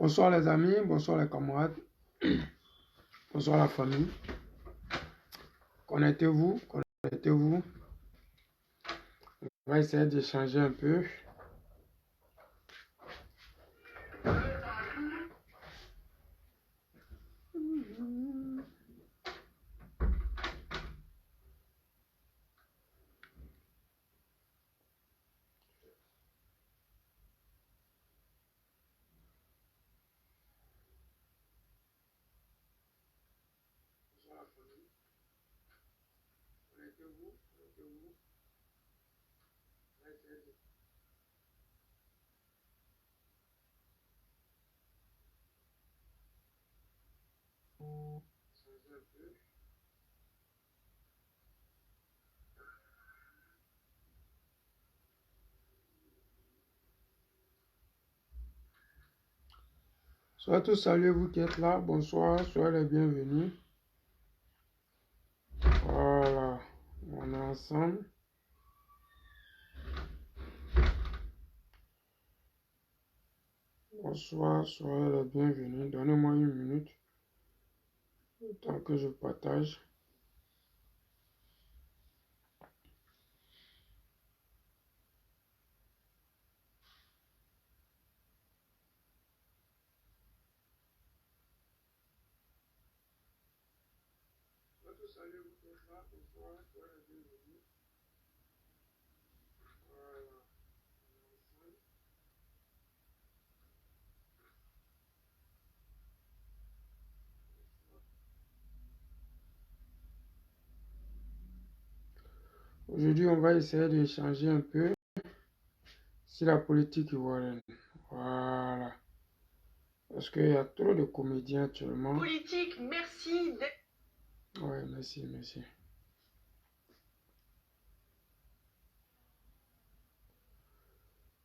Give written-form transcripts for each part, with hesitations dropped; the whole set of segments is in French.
Bonsoir les amis, bonsoir les camarades, bonsoir la famille. Connectez-vous, connectez-vous. On va essayer d'échanger un peu. Connectez-vous, connectez-vous. On va essayer de changer un peu. Soyez tous salués, vous qui êtes là. Bonsoir, soyez les bienvenus. Voilà, on est ensemble. Bonsoir, soyez les bienvenus. Donnez-moi une minute, le temps que je partage. Soyez tous salués, vous qui êtes là. Bonsoir, soyez les bienvenus. Voilà, on est ensemble. Aujourd'hui, on va essayer d'échanger un peu sur la politique ivoirienne. Voilà. Parce qu'il y a trop de comédiens actuellement. Politique, merci. Ouais, merci, merci.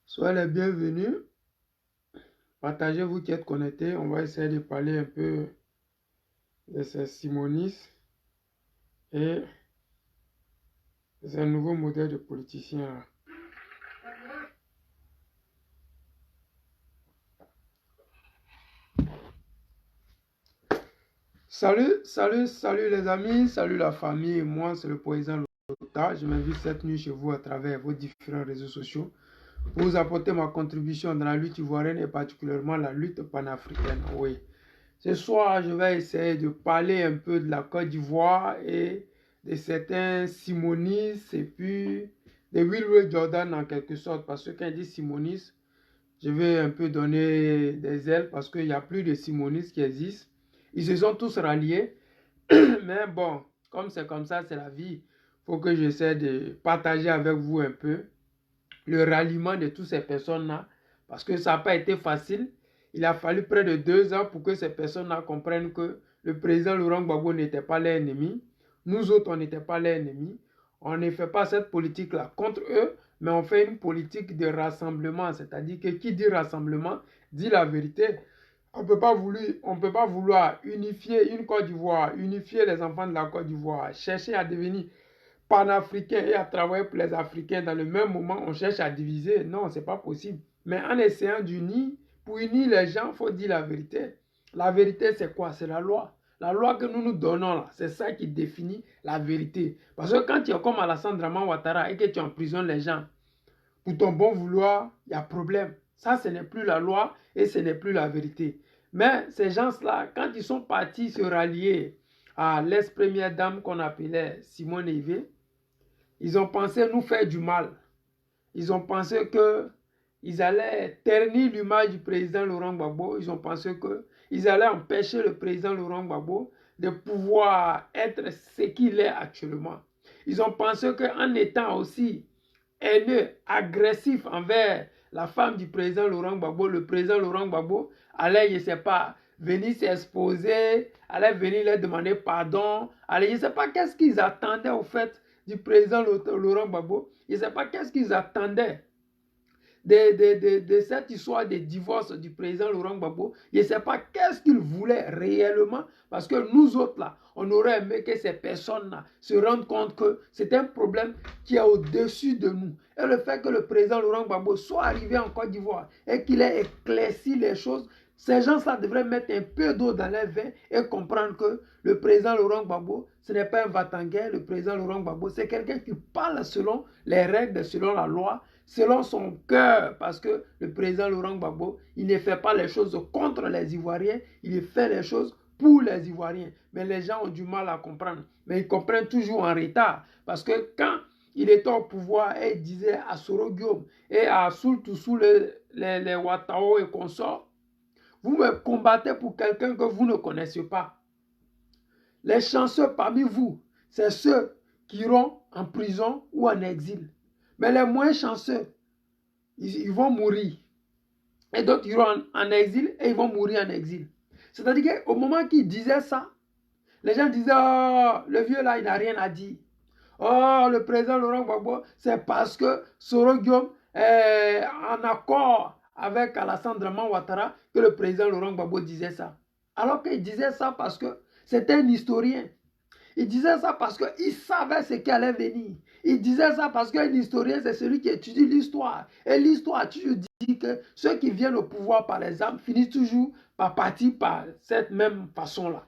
Soyez les bienvenus. Partagez vous qui êtes connectés. On va essayer de parler un peu de ces simonistes et c'est un nouveau modèle de politicien. Salut, salut, salut les amis, salut la famille. Moi, c'est le président Lota. Je m'invite cette nuit chez vous à travers vos différents réseaux sociaux pour vous apporter ma contribution dans la lutte ivoirienne et particulièrement la lutte panafricaine. Oui. Ce soir, je vais essayer de parler un peu de la Côte d'Ivoire et de certains simonistes et puis de Will Ray Jordan en quelque sorte. Parce que quand il dit simonistes, je vais un peu donner des ailes parce qu'il n'y a plus de simonistes qui existent. Ils se sont tous ralliés. Mais bon, comme c'est comme ça, c'est la vie. Il faut que j'essaie de partager avec vous un peu le ralliement de toutes ces personnes-là. Parce que ça n'a pas été facile. Il a fallu près de 2 ans pour que ces personnes-là comprennent que le président Laurent Gbagbo n'était pas leur ennemi. Nous autres, on n'était pas leur ennemi. On ne fait pas cette politique-là contre eux, mais on fait une politique de rassemblement. C'est-à-dire que qui dit rassemblement dit la vérité. On ne peut pas vouloir unifier une Côte d'Ivoire, unifier les enfants de la Côte d'Ivoire, chercher à devenir panafricain et à travailler pour les Africains dans le même moment, on cherche à diviser. Non, ce n'est pas possible. Mais en essayant d'unir, pour unir les gens, il faut dire la vérité. La vérité, c'est quoi? C'est la loi. La loi que nous nous donnons là, c'est ça qui définit la vérité. Parce que quand tu es comme Alassane Draman Ouattara et que tu emprisonnes les gens, pour ton bon vouloir, il y a problème. Ça, ce n'est plus la loi et ce n'est plus la vérité. Mais ces gens-là, quand ils sont partis se rallier à l'ex-première dame qu'on appelait Simone Veil, ils ont pensé nous faire du mal. Ils ont pensé qu'ils allaient ternir l'image du président Laurent Gbagbo. Ils ont pensé qu'ils allaient empêcher le président Laurent Gbagbo de pouvoir être ce qu'il est actuellement. Ils ont pensé qu'en étant aussi haineux, agressif envers la femme du président Laurent Gbagbo, le président Laurent Gbagbo allait, je ne sais pas, venir s'exposer, allait venir leur demander pardon. Allez, je ne sais pas qu'est-ce qu'ils attendaient au fait du président Laurent Gbagbo. Je ne sais pas qu'est-ce qu'ils attendaient de cette histoire de divorce du président Laurent Gbagbo. Je ne sais pas qu'est-ce qu'ils voulaient réellement, parce que nous autres là, on aurait aimé que ces personnes-là se rendent compte que c'est un problème qui est au-dessus de nous. Et le fait que le président Laurent Gbagbo soit arrivé en Côte d'Ivoire et qu'il ait éclairci les choses, Ces gens-là devraient mettre un peu d'eau dans leur vin et comprendre que le président Laurent Gbagbo, ce n'est pas un va-t-en-guerre. Le président Laurent Gbagbo, c'est quelqu'un qui parle selon les règles, selon la loi, selon son cœur. Parce que le président Laurent Gbagbo, il ne fait pas les choses contre les Ivoiriens, il fait les choses pour les Ivoiriens. Mais les gens ont du mal à comprendre. Mais ils comprennent toujours en retard. Parce que quand il était au pouvoir et il disait à Soro Guillaume et à Soultoussou, les Ouattao et consorts, vous me combattez pour quelqu'un que vous ne connaissez pas. Les chanceux parmi vous, c'est ceux qui iront en prison ou en exil. Mais les moins chanceux, ils vont mourir. Et d'autres iront en exil et ils vont mourir en exil. C'est-à-dire qu'au moment qu'il disait ça, les gens disaient, oh, le vieux là, il n'a rien à dire. Oh, le président Laurent Gbagbo, c'est parce que Soro Guillaume est en accord avec Alassane Draman Ouattara que le président Laurent Gbagbo disait ça. Alors qu'il disait ça parce que c'était un historien. Il disait ça parce qu'il savait ce qui allait venir. Il disait ça parce qu'un historien, c'est celui qui étudie l'histoire. Et l'histoire, tu dis que ceux qui viennent au pouvoir par les armes finissent toujours par partir par cette même façon-là.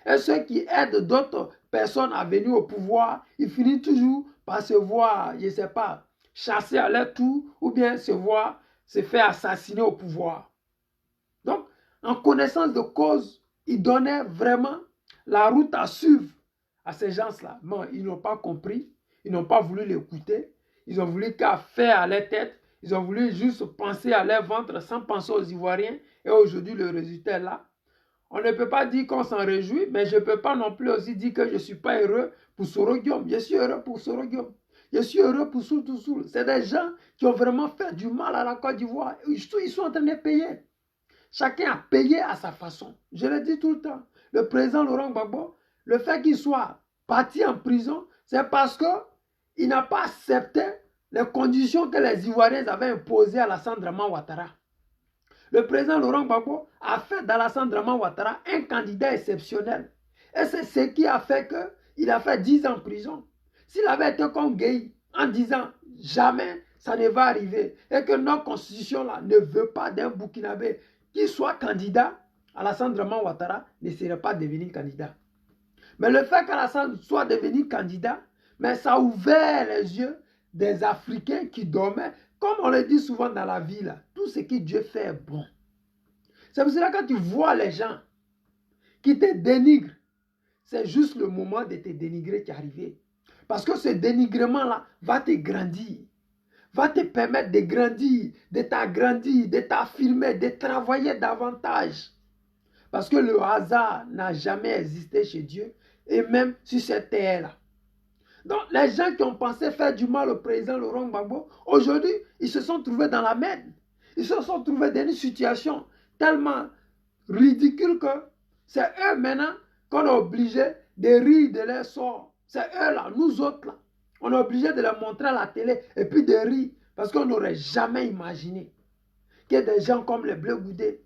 Et ceux qui aident d'autres personnes à venir au pouvoir, ils finissent toujours par se voir, je ne sais pas, chasser à leur tour ou bien se faire assassiner au pouvoir. Donc, en connaissance de cause, ils donnaient vraiment la route à suivre à ces gens-là. Mais ils n'ont pas compris, ils n'ont pas voulu l'écouter, ils ont voulu qu'à faire à leur tête, ils ont voulu juste penser à leur ventre sans penser aux Ivoiriens. Et aujourd'hui, le résultat est là. On ne peut pas dire qu'on s'en réjouit, mais je ne peux pas non plus aussi dire que je ne suis pas heureux pour Soro Guillaume. Je suis heureux pour Soro Guillaume. Je suis heureux pour Soultoussou. C'est des gens qui ont vraiment fait du mal à la Côte d'Ivoire. Ils sont en train de payer. Chacun a payé à sa façon. Je le dis tout le temps. Le président Laurent Gbagbo, le fait qu'il soit parti en prison, c'est parce qu'il n'a pas accepté les conditions que les Ivoiriens avaient imposées à Alassane Draman Ouattara. Le président Laurent Gbagbo a fait d'Alassane Draman Ouattara un candidat exceptionnel. Et c'est ce qui a fait qu'il a fait 10 ans en prison. S'il avait été comme Gueye en disant jamais ça ne va arriver et que notre constitution là ne veut pas d'un Burkinabé qui soit candidat, Alassane Draman Ouattara ne serait pas devenu candidat. Mais le fait qu'Alassane soit devenu candidat, mais ça a ouvert les yeux des Africains qui dormaient. Comme on le dit souvent dans la vie, là, tout ce que Dieu fait est bon. C'est pour cela que quand tu vois les gens qui te dénigrent, c'est juste le moment de te dénigrer qui est arrivé. Parce que ce dénigrement-là va te grandir, va te permettre de grandir, de t'agrandir, de t'affirmer, de travailler davantage. Parce que le hasard n'a jamais existé chez Dieu, et même sur cette terre-là. Donc, les gens qui ont pensé faire du mal au président Laurent Gbagbo, aujourd'hui, ils se sont trouvés dans la merde. Ils se sont trouvés dans une situation tellement ridicule que c'est eux maintenant qu'on est obligé de rire de leur sort. C'est eux là, nous autres là. On est obligé de les montrer à la télé et puis de rire parce qu'on n'aurait jamais imaginé que des gens comme les Bleu Goudé,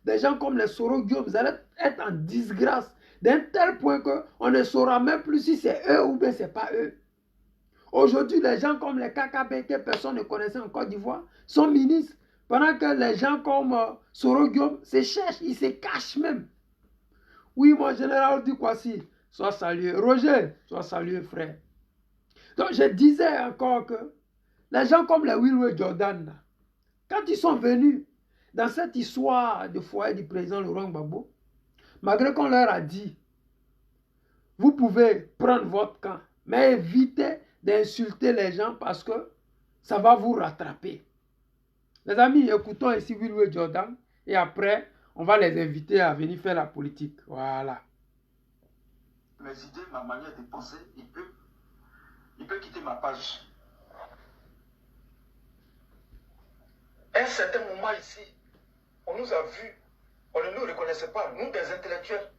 des gens comme les Soro Guillaume, vous allez être en disgrâce d'un tel point qu'on ne saura même plus si c'est eux ou bien ce n'est pas eux. Aujourd'hui, les gens comme les KKB, que personne ne connaissait en Côte d'Ivoire, sont ministres. Pendant que les gens comme Soro Guillaume se cherchent, ils se cachent même. Oui, mon général dit quoi si? Sois salué. Roger, sois salué, frère. Donc, je disais encore que les gens comme les Wilwe Jordan, quand ils sont venus dans cette histoire de foyer du président Laurent Gbagbo, malgré qu'on leur a dit, vous pouvez prendre votre camp, mais évitez d'insulter les gens parce que ça va vous rattraper. Les amis, écoutons ici Wilwe Jordan et après, on va les inviter à venir faire la politique. Voilà. Mes idées, ma manière de penser, il peut quitter ma page. À un certain moment ici, on nous a vus, on ne nous reconnaissait pas, nous des intellectuels.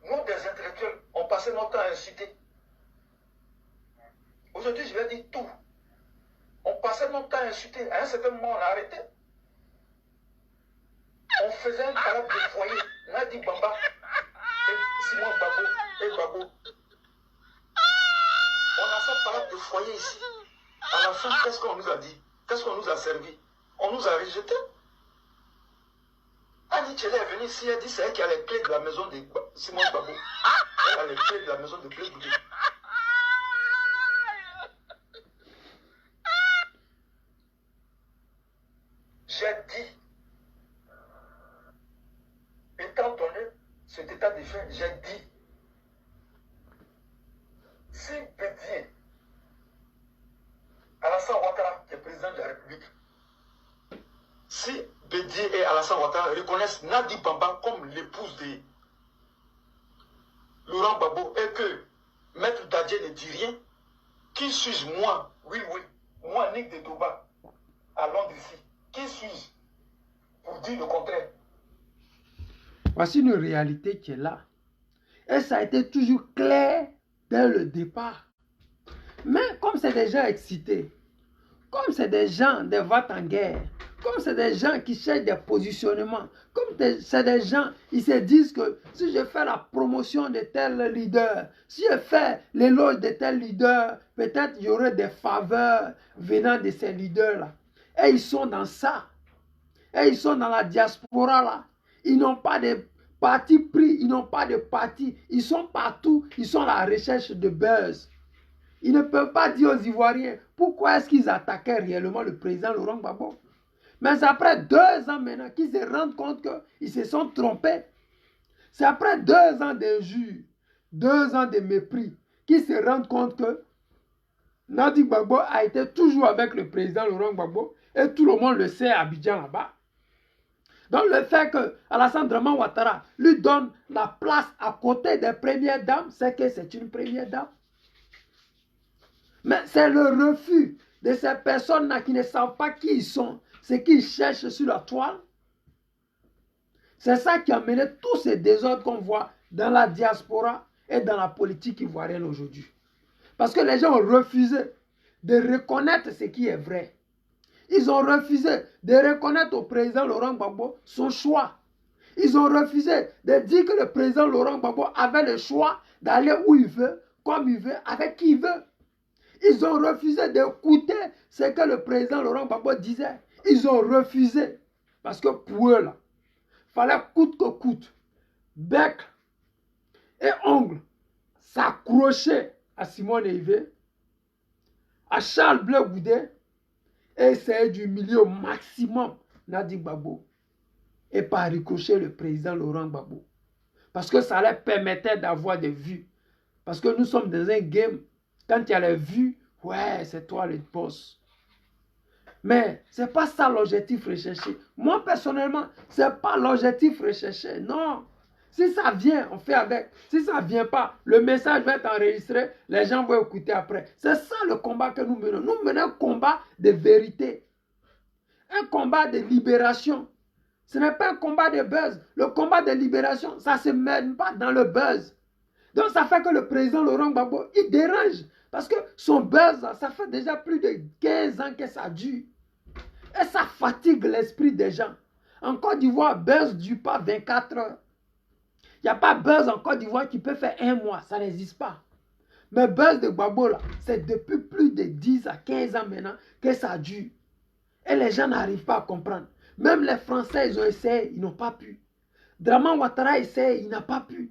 Nous des intellectuels, on passait notre temps à insulter. Aujourd'hui, je vais dire tout. On passait notre temps à insulter. À un certain moment, on a arrêté. On faisait un parade de foyer. Nadi Bamba et Simon Babo et Babo. On a fait parade de foyer ici. À la fin, qu'est-ce qu'on nous a dit? Qu'est-ce qu'on nous a servi? On nous a rejetés. Annie Tchele est venue ici, elle dit c'est elle qui a les clés de la maison de Simon Gbagbo. Elle a les clés de la maison de Blaise Goudé. J'ai dit, étant donné cet état de fait, j'ai dit, si Bédié, Alassane Ouattara, qui est président de la République, si Bédié et Alassane Ouattara reconnaissent Nadi Bamba comme l'épouse de Laurent Gbagbo et que Maître Dadje ne dit rien, qui suis-je moi? Oui, moi, Nick de Touba, à Londres ici. Qui suis-je pour dire le contraire? Voici une réalité qui est là. Et ça a été toujours clair dès le départ. Mais comme c'est des gens excités, comme c'est des gens des votes en guerre, comme c'est des gens qui cherchent des positionnements, comme c'est des gens, ils se disent que si je fais la promotion de tel leader, si je fais l'éloge de tel leader, peut-être il y aurait des faveurs venant de ces leaders-là. Et ils sont dans ça. Et ils sont dans la diaspora là. Ils n'ont pas de parti pris, ils n'ont pas de parti. Ils sont partout, ils sont à la recherche de buzz. Ils ne peuvent pas dire aux Ivoiriens pourquoi est-ce qu'ils attaquaient réellement le président Laurent Gbagbo. Mais c'est après 2 ans maintenant qu'ils se rendent compte qu'ils se sont trompés. C'est après 2 ans d'injures, 2 ans de mépris, qu'ils se rendent compte que Nadi Gbagbo a été toujours avec le président Laurent Gbagbo et tout le monde le sait à Abidjan là-bas. Donc le fait que Alassane Draman Ouattara lui donne la place à côté des premières dames, c'est que c'est une première dame. Mais c'est le refus de ces personnes-là qui ne savent pas qui ils sont, ce qu'ils cherchent sur la toile. C'est ça qui a mené tous ces désordres qu'on voit dans la diaspora et dans la politique ivoirienne aujourd'hui. Parce que les gens ont refusé de reconnaître ce qui est vrai. Ils ont refusé de reconnaître au président Laurent Gbagbo son choix. Ils ont refusé de dire que le président Laurent Gbagbo avait le choix d'aller où il veut, comme il veut, avec qui il veut. Ils ont refusé d'écouter ce que le président Laurent Gbagbo disait. Ils ont refusé. Parce que pour eux, là, il fallait coûte que coûte, bec et ongles, s'accrocher à Simone Veil, à Charles Blé Goudé, et essayer d'humilier au maximum Nadi Gbagbo. Et par ricochet le président Laurent Gbagbo. Parce que ça leur permettait d'avoir des vues. Parce que nous sommes dans un game. Quand il y a les vues, ouais, c'est toi le boss. Mais ce n'est pas ça l'objectif recherché. Moi, personnellement, ce n'est pas l'objectif recherché. Non. Si ça vient, on fait avec. Si ça ne vient pas, le message va être enregistré. Les gens vont écouter après. C'est ça le combat que nous menons. Nous menons un combat de vérité. Un combat de libération. Ce n'est pas un combat de buzz. Le combat de libération, ça ne se mène pas dans le buzz. Donc ça fait que le président Laurent Gbagbo, il dérange. Parce que son buzz, ça fait déjà plus de 15 ans que ça dure. Et ça fatigue l'esprit des gens. En Côte d'Ivoire, buzz ne dure pas 24 heures. Il n'y a pas buzz en Côte d'Ivoire qui peut faire 1 mois. Ça n'existe pas. Mais buzz de Gbagbo, là, c'est depuis plus de 10 à 15 ans maintenant que ça dure. Et les gens n'arrivent pas à comprendre. Même les Français, ils ont essayé, ils n'ont pas pu. Draman Ouattara a essayé, il n'a pas pu.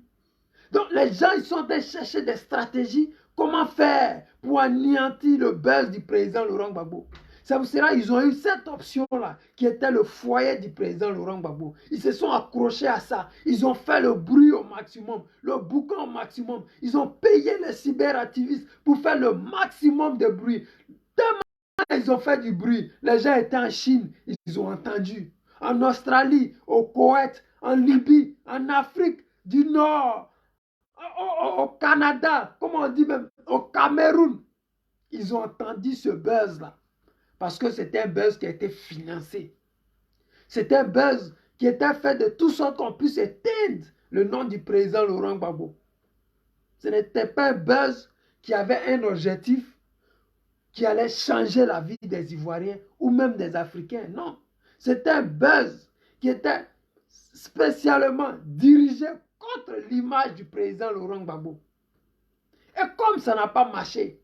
Donc les gens, ils sont en train de chercher des stratégies. Comment faire pour anéantir le buzz du président Laurent Gbagbo? C'est pour cela qu'ils ont eu cette option-là, qui était le foyer du président Laurent Gbagbo. Ils se sont accrochés à ça. Ils ont fait le bruit au maximum, le boucan au maximum. Ils ont payé les cyberactivistes pour faire le maximum de bruit. Tellement ils ont fait du bruit. Les gens étaient en Chine, ils ont entendu. En Australie, au Koweït, en Libye, en Afrique du Nord, au Canada, comment on dit même, au Cameroun. Ils ont entendu ce buzz-là. Parce que c'était un buzz qui a été financé. C'était un buzz qui était fait de tout sorte qu'on puisse éteindre le nom du président Laurent Gbagbo. Ce n'était pas un buzz qui avait un objectif qui allait changer la vie des Ivoiriens ou même des Africains. Non. C'était un buzz qui était spécialement dirigé contre l'image du président Laurent Gbagbo. Et comme ça n'a pas marché,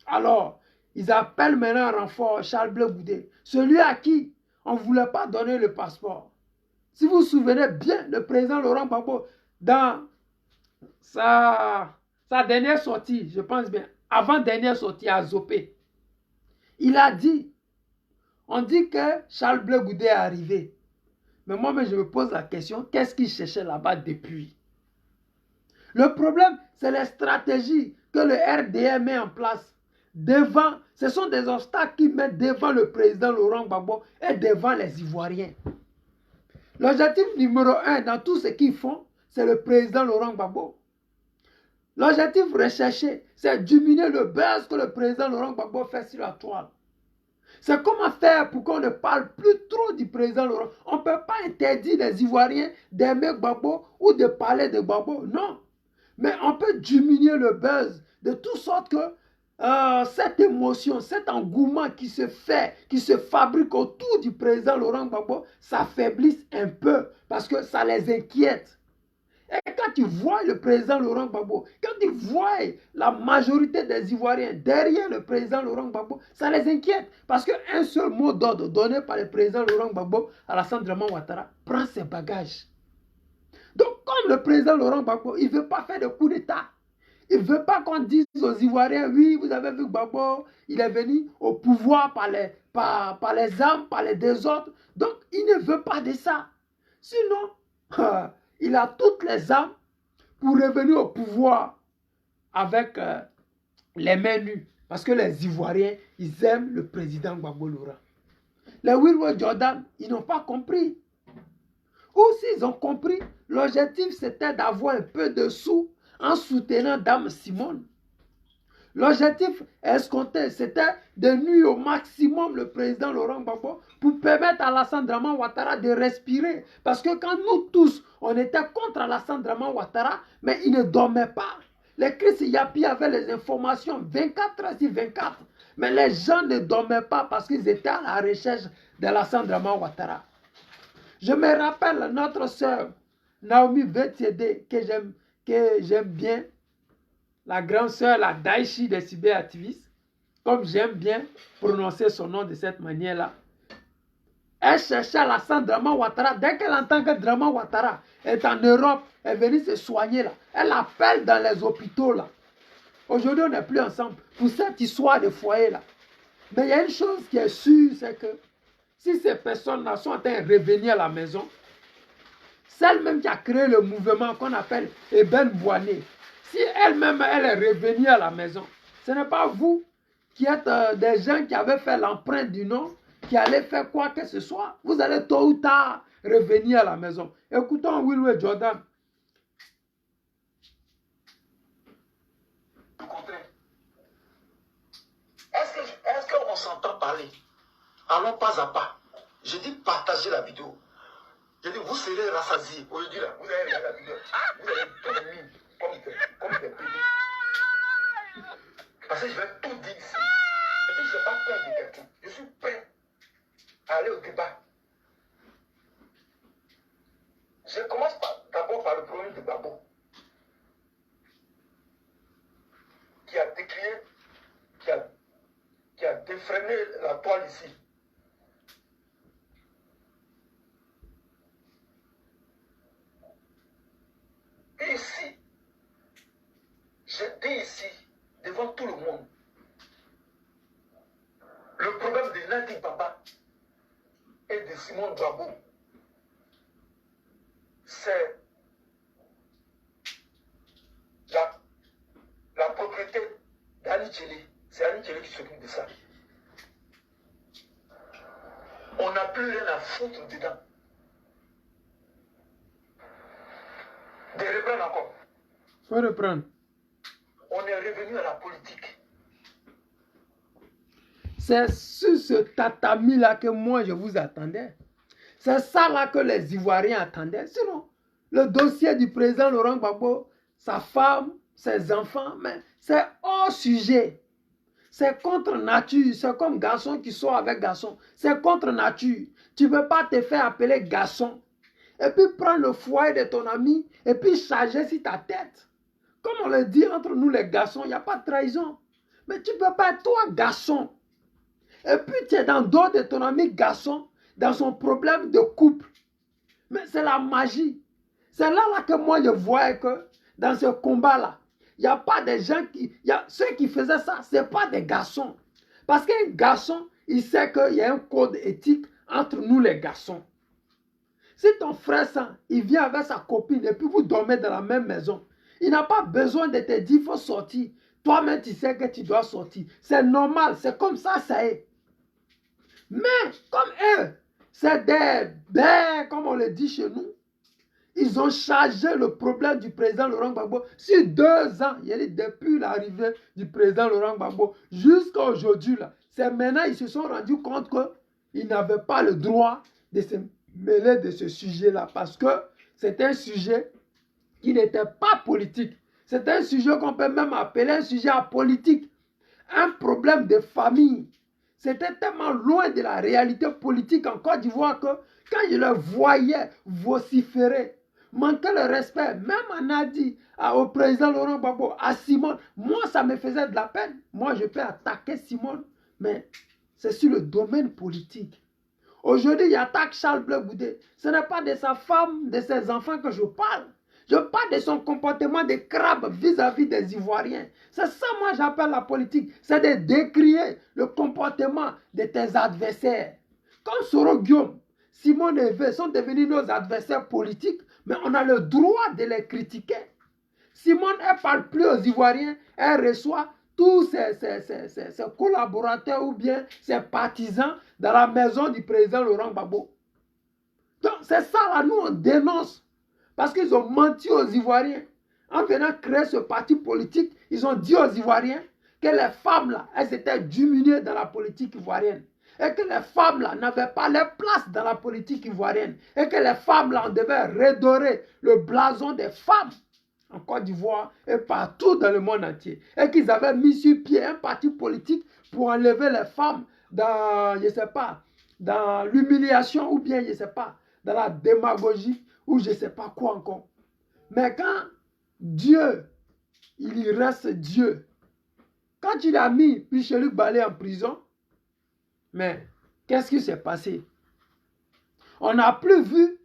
alors ils appellent maintenant en renfort Charles Blé Goudé, celui à qui on ne voulait pas donner le passeport. Si vous vous souvenez bien, le président Laurent Gbagbo, dans sa dernière sortie, je pense bien, avant-dernière sortie à Zopé, il a dit, on dit que Charles Blé Goudé est arrivé. Mais moi-même, je me pose la question, qu'est-ce qu'il cherchait là-bas depuis? Le problème, c'est les stratégies que le RDR met en place. Devant, ce sont des obstacles qu'ils mettent devant le président Laurent Gbagbo et devant les Ivoiriens. L'objectif numéro 1 dans tout ce qu'ils font, c'est le président Laurent Gbagbo. L'objectif recherché, c'est diminuer le buzz que le président Laurent Gbagbo fait sur la toile. C'est comment faire pour qu'on ne parle plus trop du président Laurent. On ne peut pas interdire les Ivoiriens d'aimer Gbagbo ou de parler de Gbagbo, non. Mais on peut diminuer le buzz de toute sorte que cette émotion, cet engouement qui se fait, qui se fabrique autour du président Laurent Gbagbo, s'affaiblisse un peu parce que ça les inquiète. Et quand tu vois le président Laurent Gbagbo, quand tu vois la majorité des Ivoiriens derrière le président Laurent Gbagbo, ça les inquiète. Parce qu'un seul mot d'ordre donné par le président Laurent Gbagbo à Alassane Dramane Ouattara prend ses bagages. Donc comme le président Laurent Gbagbo, il ne veut pas faire de coup d'État. Il ne veut pas qu'on dise aux Ivoiriens, oui, vous avez vu Gbagbo, il est venu au pouvoir par les armes, par les désordres. Donc il ne veut pas de ça. Sinon, il a toutes les armes pour revenir au pouvoir avec les mains nues. Parce que les Ivoiriens, ils aiment le président Gbagbo Laurent. Les Wilwe Jordan, ils n'ont pas compris. Ou s'ils ont compris, l'objectif c'était d'avoir un peu de sous en soutenant Dame Simone. L'objectif escompté, c'était de nuire au maximum le président Laurent Gbagbo pour permettre à Alassane Dramane Ouattara de respirer. Parce que quand nous tous, on était contre Alassane Dramane Ouattara, mais il ne dormait pas. Les Chris Yapi avaient les informations 24 heures sur 24. Mais les gens ne dormaient pas parce qu'ils étaient à la recherche d'Alassane Dramane Ouattara. Je me rappelle notre sœur Naomi Vetiede, que j'aime bien, la grande sœur, la Daichi des cyberactivistes, comme j'aime bien prononcer son nom de cette manière-là. Elle cherchait Alassane Dramane Ouattara. Dès qu'elle entend que Dramane Ouattara est en Europe, elle est venue se soigner là. Elle appelle dans les hôpitaux là. Aujourd'hui, on n'est plus ensemble pour cette histoire de foyer là. Mais il y a une chose qui est sûre, c'est que si ces personnes-là sont en train de revenir à la maison, celle même qui a créé le mouvement qu'on appelle Eben Boigné, si elle-même elle est revenue à la maison, ce n'est pas vous qui êtes des gens qui avaient fait l'empreinte du nom, qui allaient faire quoi que ce soit. Vous allez tôt ou tard revenir à la maison. Écoutons Wilwe Jordan. Est-ce qu'on s'entend parler? Allons pas à pas. Je dis partagez la vidéo. Je dis vous serez rassasiés. Aujourd'hui là, vous allez regarder la vidéo. Vous allez tout mis comme des bébés. Parce que je vais tout dire ici. Et puis je n'ai pas peur de quelqu'un. Je suis prêt à aller au débat. Je commence d'abord par le problème de Gbagbo, qui a décrié, qui a défreiné la toile ici. Et ici, je dis ici, devant tout le monde, le problème de Nadi Baba et de Simone Gbagbo, c'est la propriété d'Annie Tchélé. C'est Annie Tchélé qui s'occupe de ça. On n'a plus rien à foutre dedans. De reprendre encore. Faut reprendre. On est revenu à la politique. C'est sur ce tatami-là que moi je vous attendais. C'est ça là que les Ivoiriens attendaient. Sinon, le dossier du président Laurent Gbagbo, sa femme, ses enfants, mais c'est hors sujet. C'est contre nature. C'est comme garçon qui sort avec garçon. C'est contre nature. Tu ne peux pas te faire appeler garçon. Et puis prendre le foyer de ton ami et puis charger sur ta tête. Comme on le dit entre nous les garçons, il n'y a pas de trahison. Mais tu ne peux pas être toi garçon. Et puis tu es dans le dos de ton ami garçon, dans son problème de couple. Mais c'est la magie. C'est là que moi je voyais que dans ce combat-là, il n'y a pas des gens qui... ceux qui faisaient ça, ce n'est pas des garçons. Parce qu'un garçon, il sait qu'il y a un code éthique entre nous les garçons. Si ton frère il vient avec sa copine et puis vous dormez dans la même maison, il n'a pas besoin de te dire qu'il faut sortir. Toi-même, tu sais que tu dois sortir. C'est normal, c'est comme ça est. Mais comme eux, c'est des, comme on le dit chez nous, ils ont chargé le problème du président Laurent Gbagbo sur 2 ans. Il y a dit depuis l'arrivée du président Laurent Gbagbo jusqu'à aujourd'hui. C'est maintenant ils se sont rendus compte qu'ils n'avaient pas le droit de se mêler de ce sujet-là parce que c'est un sujet qui n'était pas politique. C'est un sujet qu'on peut même appeler un sujet apolitique. Un problème de famille. C'était tellement loin de la réalité politique en Côte d'Ivoire que quand je le voyais vociférer, manquer le respect, même on a dit au président Laurent Gbagbo, à Simone, moi ça me faisait de la peine. Moi je peux attaquer Simone, mais c'est sur le domaine politique. Aujourd'hui, il attaque Charles Blé Goudé. Ce n'est pas de sa femme, de ses enfants que je parle. Je parle de son comportement de crabe vis-à-vis des Ivoiriens. C'est ça, moi, j'appelle la politique. C'est de décrier le comportement de tes adversaires. Comme Soro Guillaume, Simone Evé sont devenus nos adversaires politiques, mais on a le droit de les critiquer. Simone, elle ne parle plus aux Ivoiriens, elle reçoit tous ses collaborateurs ou bien ses partisans dans la maison du président Laurent Gbagbo. Donc, c'est ça, là, nous, on dénonce. Parce qu'ils ont menti aux Ivoiriens. En venant créer ce parti politique, ils ont dit aux Ivoiriens que les femmes, là, elles étaient diminuées dans la politique ivoirienne. Et que les femmes, là, n'avaient pas leur place dans la politique ivoirienne. Et que les femmes, là, on devait redorer le blason des femmes en Côte d'Ivoire et partout dans le monde entier. Et qu'ils avaient mis sur pied un parti politique pour enlever les femmes dans, je ne sais pas, dans l'humiliation ou bien, je ne sais pas, dans la démagogie ou je ne sais pas quoi encore. Mais quand Dieu, il y reste Dieu. Quand il a mis Piché-Luc Balé en prison, mais qu'est-ce qui s'est passé? On n'a plus vu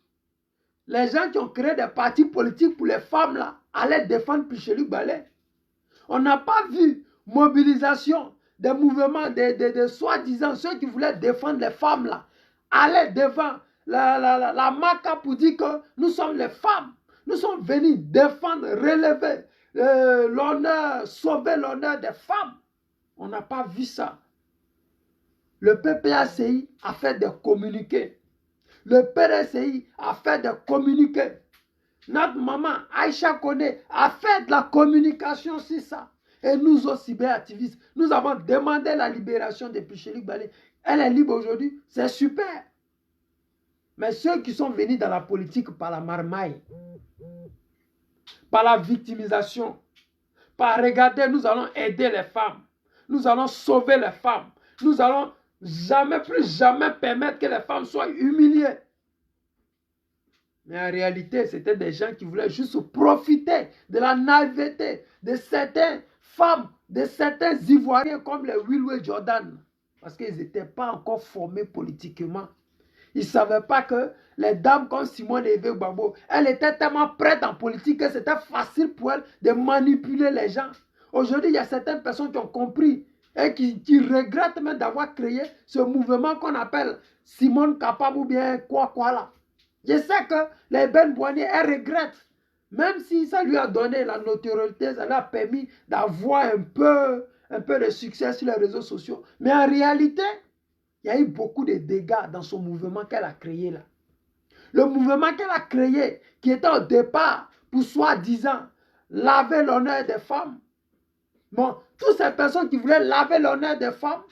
les gens qui ont créé des partis politiques pour les femmes là, aller défendre Piché-Luc Balé. On n'a pas vu mobilisation des mouvements de soi-disant ceux qui voulaient défendre les femmes là, aller devant la marque pour dire que nous sommes les femmes. Nous sommes venus défendre, relever l'honneur, sauver l'honneur des femmes. On n'a pas vu ça. Le PPACI a fait des communiqués. Le PRCI a fait des communiqués. Notre maman Aïcha Koné a fait de la communication sur ça. Et nous autres cyberactivistes, nous avons demandé la libération de Piché-Luc Balé. Elle est libre aujourd'hui, c'est super. Mais ceux qui sont venus dans la politique par la marmaille, par la victimisation, par regarder, nous allons aider les femmes, nous allons sauver les femmes, nous allons jamais, plus jamais permettre que les femmes soient humiliées. Mais en réalité, c'était des gens qui voulaient juste profiter de la naïveté de certaines femmes, de certains Ivoiriens comme les Wilwe Jordan. Parce qu'ils n'étaient pas encore formés politiquement. Ils ne savaient pas que les dames comme Simone Evé Gbagbo, elles étaient tellement prêtes en politique que c'était facile pour elles de manipuler les gens. Aujourd'hui, il y a certaines personnes qui ont compris et qui regrettent même d'avoir créé ce mouvement qu'on appelle Simone Capable ou bien quoi là. Je sais que les Ben Boigny, elles regrettent. Même si ça lui a donné la notoriété, ça lui a permis d'avoir un peu de succès sur les réseaux sociaux. Mais en réalité, il y a eu beaucoup de dégâts dans son mouvement qu'elle a créé là. Le mouvement qu'elle a créé, qui était au départ pour soi-disant laver l'honneur des femmes. Bon, toutes ces personnes qui voulaient laver l'honneur des femmes,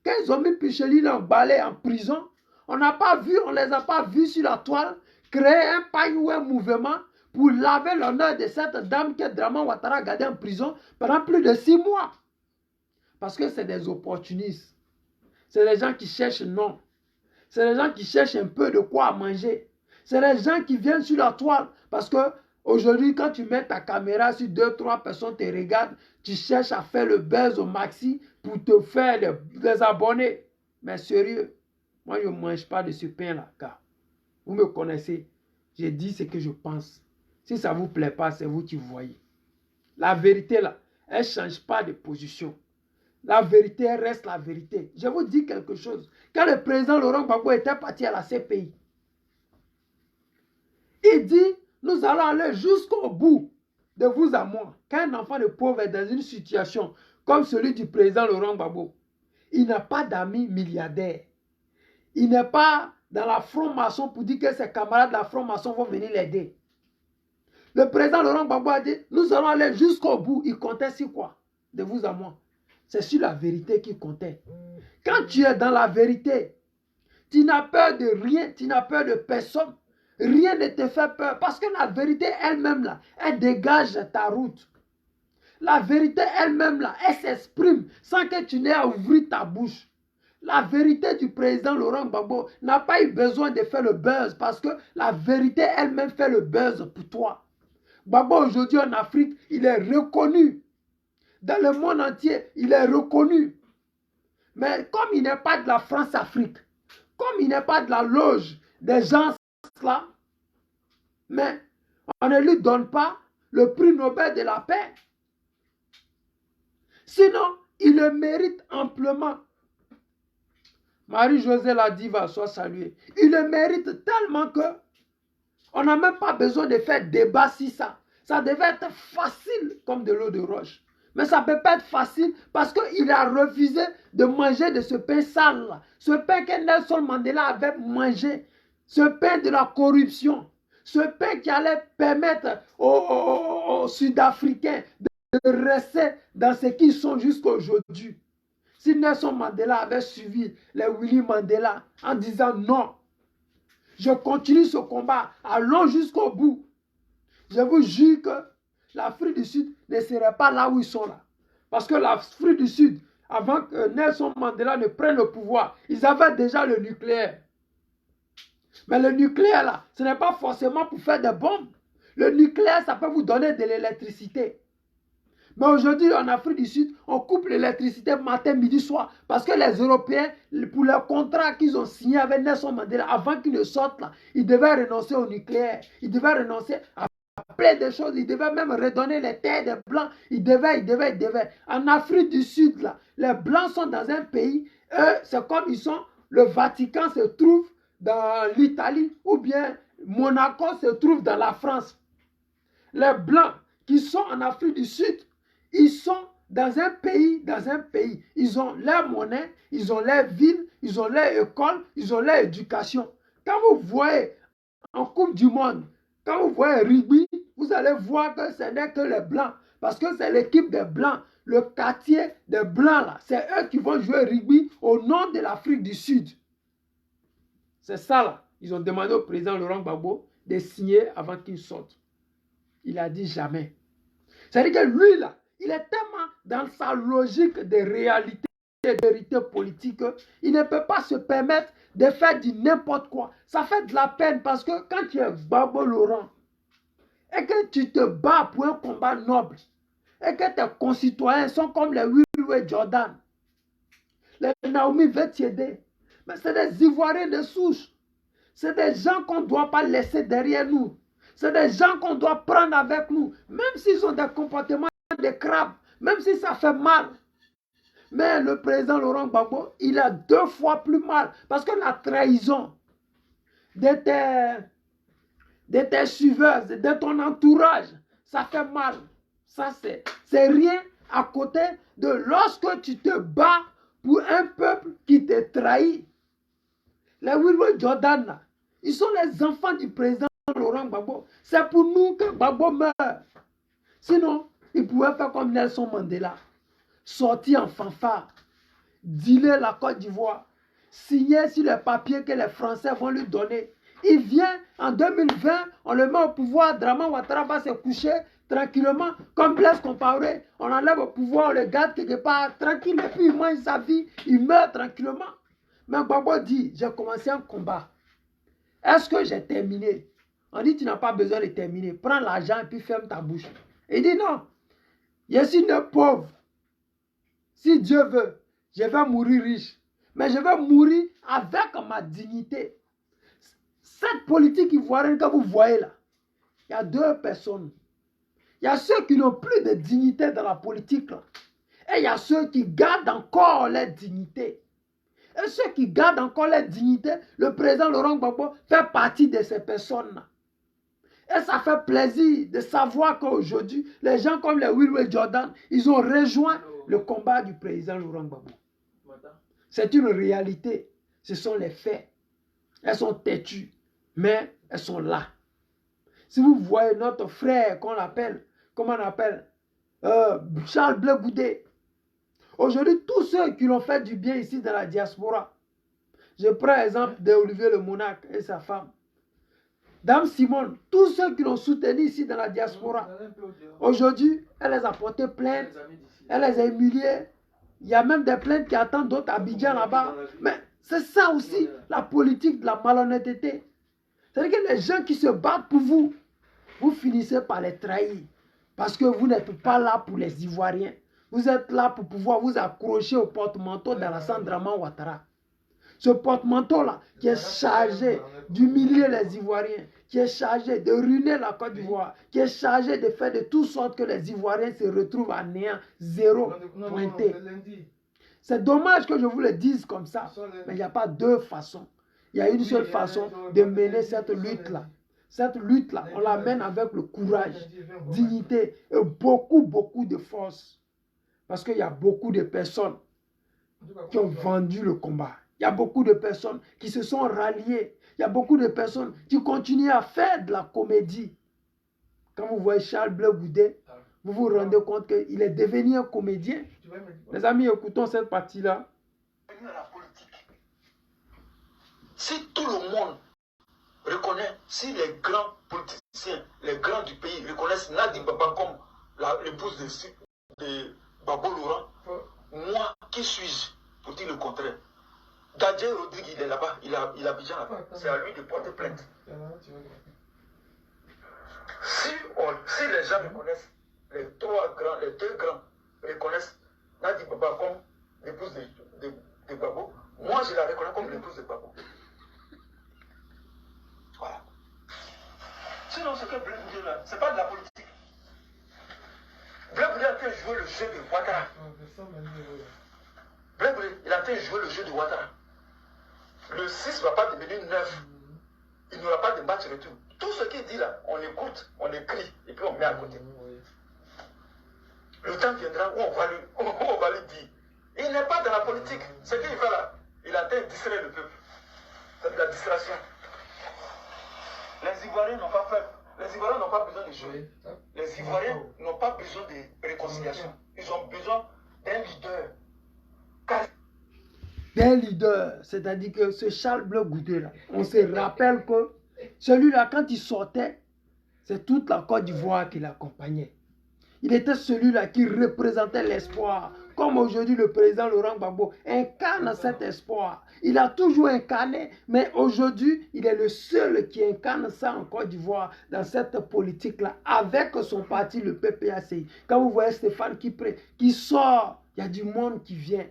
quand ils ont mis Piché-Luc Balé en prison, on n'a pas vu, on ne les a pas vus sur la toile créer un pagne ou un mouvement pour laver l'honneur de cette dame que Draman Ouattara a gardée en prison pendant plus de 6 mois. Parce que c'est des opportunistes. C'est des gens qui cherchent non. C'est des gens qui cherchent un peu de quoi manger. C'est des gens qui viennent sur la toile. Parce que aujourd'hui, quand tu mets ta caméra sur 2-3 personnes te regardent, tu cherches à faire le buzz au maxi pour te faire des abonnés. Mais sérieux, Moi, je ne mange pas de ce pain-là, car vous me connaissez. J'ai dit ce que je pense. Si ça ne vous plaît pas, c'est vous qui voyez. La vérité, là, elle ne change pas de position. La vérité elle reste la vérité. Je vous dis quelque chose. Quand le président Laurent Gbagbo était parti à la CPI, il dit, nous allons aller jusqu'au bout de vous à moi. Quand un enfant de pauvre est dans une situation comme celui du président Laurent Gbagbo, il n'a pas d'amis milliardaires. Il n'est pas dans la franc-maçon pour dire que ses camarades de la franc-maçon vont venir l'aider. Le président Laurent Gbagbo a dit, nous allons aller jusqu'au bout. Il comptait sur quoi? De vous à moi. C'est sur la vérité qu'il comptait. Quand tu es dans la vérité, tu n'as peur de rien, tu n'as peur de personne. Rien ne te fait peur. Parce que la vérité elle-même, là, elle dégage ta route. La vérité elle-même, là, elle s'exprime sans que tu n'aies à ouvrir ta bouche. La vérité du président Laurent Gbagbo n'a pas eu besoin de faire le buzz parce que la vérité elle-même fait le buzz pour toi. Gbagbo aujourd'hui en Afrique, il est reconnu. Dans le monde entier, il est reconnu. Mais comme il n'est pas de la France-Afrique, comme il n'est pas de la loge des gens là, mais on ne lui donne pas le prix Nobel de la paix. Sinon, il le mérite amplement. Marie-Josée l'a dit, va soit saluée. Il le mérite tellement que on n'a même pas besoin de faire débat sur ça. Ça devait être facile comme de l'eau de roche. Mais ça ne peut pas être facile parce qu'il a refusé de manger de ce pain sale là. Ce pain que Nelson Mandela avait mangé. Ce pain de la corruption. Ce pain qui allait permettre aux Sud-Africains de rester dans ce qu'ils sont jusqu'à aujourd'hui. Si Nelson Mandela avait suivi les Willy Mandela en disant non, je continue ce combat, allons jusqu'au bout. Je vous jure que l'Afrique du Sud ne serait pas là où ils sont là. Parce que l'Afrique du Sud, avant que Nelson Mandela ne prenne le pouvoir, ils avaient déjà le nucléaire. Mais le nucléaire là, ce n'est pas forcément pour faire des bombes. Le nucléaire, ça peut vous donner de l'électricité. Mais aujourd'hui, en Afrique du Sud, on coupe l'électricité matin, midi, soir. Parce que les Européens, pour le contrat qu'ils ont signé avec Nelson Mandela, avant qu'ils ne sortent là, ils devaient renoncer au nucléaire. Ils devaient renoncer à plein de choses. Ils devaient même redonner les terres des Blancs. Ils devaient. En Afrique du Sud, là, les Blancs sont dans un pays, eux, c'est comme ils sont, le Vatican se trouve dans l'Italie, ou bien Monaco se trouve dans la France. Les Blancs qui sont en Afrique du Sud, ils sont dans un pays. Ils ont leur monnaie, ils ont leur ville, ils ont leur école, ils ont leur éducation. Quand vous voyez en Coupe du Monde, quand vous voyez rugby, vous allez voir que ce n'est que les Blancs. Parce que c'est l'équipe des Blancs, le quartier des Blancs là. C'est eux qui vont jouer rugby au nom de l'Afrique du Sud. C'est ça là. Ils ont demandé au président Laurent Gbagbo de signer avant qu'il sorte. Il a dit jamais. C'est-à-dire que lui là, il est tellement dans sa logique de réalité, de vérité politique, il ne peut pas se permettre de faire du n'importe quoi. Ça fait de la peine parce que quand tu es Gbagbo Laurent et que tu te bats pour un combat noble et que tes concitoyens sont comme les Willy Jordan, les Naomi Vettiédé, mais c'est des Ivoiriens de souche. C'est des gens qu'on ne doit pas laisser derrière nous. C'est des gens qu'on doit prendre avec nous, même s'ils ont des comportements de crabes, même si ça fait mal. Mais le président Laurent Gbagbo, il a 2 fois plus mal. Parce que la trahison de tes suiveurs, de ton entourage, ça fait mal. Ça, c'est rien à côté de lorsque tu te bats pour un peuple qui te trahit. Les Willy Jordan, là, ils sont les enfants du président Laurent Gbagbo. C'est pour nous que Gbagbo meurt. Sinon, il pouvait faire comme Nelson Mandela. Sortir en fanfare. Dealer la Côte d'Ivoire. Signer sur les papiers que les Français vont lui donner. Il vient en 2020, on le met au pouvoir. Dramane Ouattara va se coucher tranquillement. Comme Blaise Compaoré, on enlève au pouvoir, on le garde quelque part tranquille. Et puis il mange sa vie, il meurt tranquillement. Mais Gbagbo dit, j'ai commencé un combat. Est-ce que j'ai terminé? On dit, tu n'as pas besoin de terminer. Prends l'argent et puis ferme ta bouche. Il dit, non. Je suis né pauvre. Si Dieu veut, je vais mourir riche. mais je vais mourir avec ma dignité. Cette politique ivoirienne que vous voyez là, il y a deux personnes. Il y a ceux qui n'ont plus de dignité dans la politique là. Et il y a ceux qui gardent encore leur dignité. Et ceux qui gardent encore leur dignité, le président Laurent Gbagbo fait partie de ces personnes-là. Et ça fait plaisir de savoir qu'aujourd'hui, les gens comme les Wilwell Jordan, ils ont rejoint le combat du président Laurent Gbagbo. C'est une réalité. Ce sont les faits. Elles sont têtues, mais elles sont là. Si vous voyez notre frère qu'on appelle, comment on appelle, Charles Blé Goudé, aujourd'hui, tous ceux qui l'ont fait du bien ici dans la diaspora, je prends l'exemple d'Olivier le Monarque et sa femme, Dame Simone, tous ceux qui l'ont soutenu ici dans la diaspora, aujourd'hui, elle les a porté plainte, elle les a humiliés. Il y a même des plaintes qui attendent d'autres à Abidjan là-bas. Mais c'est ça aussi, la politique de la malhonnêteté. C'est-à-dire que les gens qui se battent pour vous, vous finissez par les trahir. Parce que vous n'êtes pas là pour les Ivoiriens. Vous êtes là pour pouvoir vous accrocher au porte-manteau d'Alassane Draman Ouattara. Ce porte-manteau-là qui est chargé d'humilier les Ivoiriens, qui est chargé de ruiner la Côte d'Ivoire, qui est chargé de faire de toutes sortes que les Ivoiriens se retrouvent à néant, zéro, pointé. C'est dommage que je vous le dise comme ça, mais il n'y a pas deux façons. Il y a une seule façon de mener cette lutte-là. Cette lutte-là, on la mène avec le courage, dignité et beaucoup de force. Parce qu'il y a beaucoup de personnes qui ont vendu le combat. Il y a beaucoup de personnes qui se sont ralliées. Il y a beaucoup de personnes qui continuent à faire de la comédie. Quand vous voyez Charles Blé Goudé, vous vous rendez compte qu'il est devenu un comédien. Les amis, écoutons cette partie-là. Si tout le monde reconnaît, si les grands politiciens, les grands du pays reconnaissent Nadi Baba comme l'épouse de Babo Laurent, moi, qui suis-je pour dire le contraire? Dadje Rodrigue, il est là-bas, il a Abidjan là-bas. C'est à lui de porter plainte. Si les gens reconnaissent, les deux grands reconnaissent Nadi Baba comme l'épouse de Babo, moi je la reconnais comme l'épouse de Babo. Voilà. Sinon, ce que Blé Goudé là, c'est pas de la politique. Blé Goudé a fait jouer le jeu de Ouattara. Blé Goudé, il a fait jouer le jeu de Ouattara. Le 6 ne va pas devenir 9. Il n'y aura pas de match retour. Tout ce qu'il dit là, on écoute, on écrit et puis on met à côté. Le temps viendra où on va lui dire. Il n'est pas dans la politique. Ce qu'il fait là, il a été distraire le peuple. C'est de la distraction. Les Ivoiriens n'ont pas peur. Les Ivoiriens n'ont pas besoin de jouer. Les Ivoiriens n'ont pas besoin de réconciliation. Ils ont besoin d'un leader. D'un leader, c'est-à-dire que ce Charles Blé Goudé là, on se rappelle que celui-là, quand il sortait, c'est toute la Côte d'Ivoire qui l'accompagnait. Il était celui-là qui représentait l'espoir. Comme aujourd'hui le président Laurent Gbagbo incarne cet espoir. Il a toujours incarné, mais aujourd'hui, il est le seul qui incarne ça en Côte d'Ivoire, dans cette politique-là, avec son parti, le PPACI. Quand vous voyez Stéphane qui sort, il y a du monde qui vient.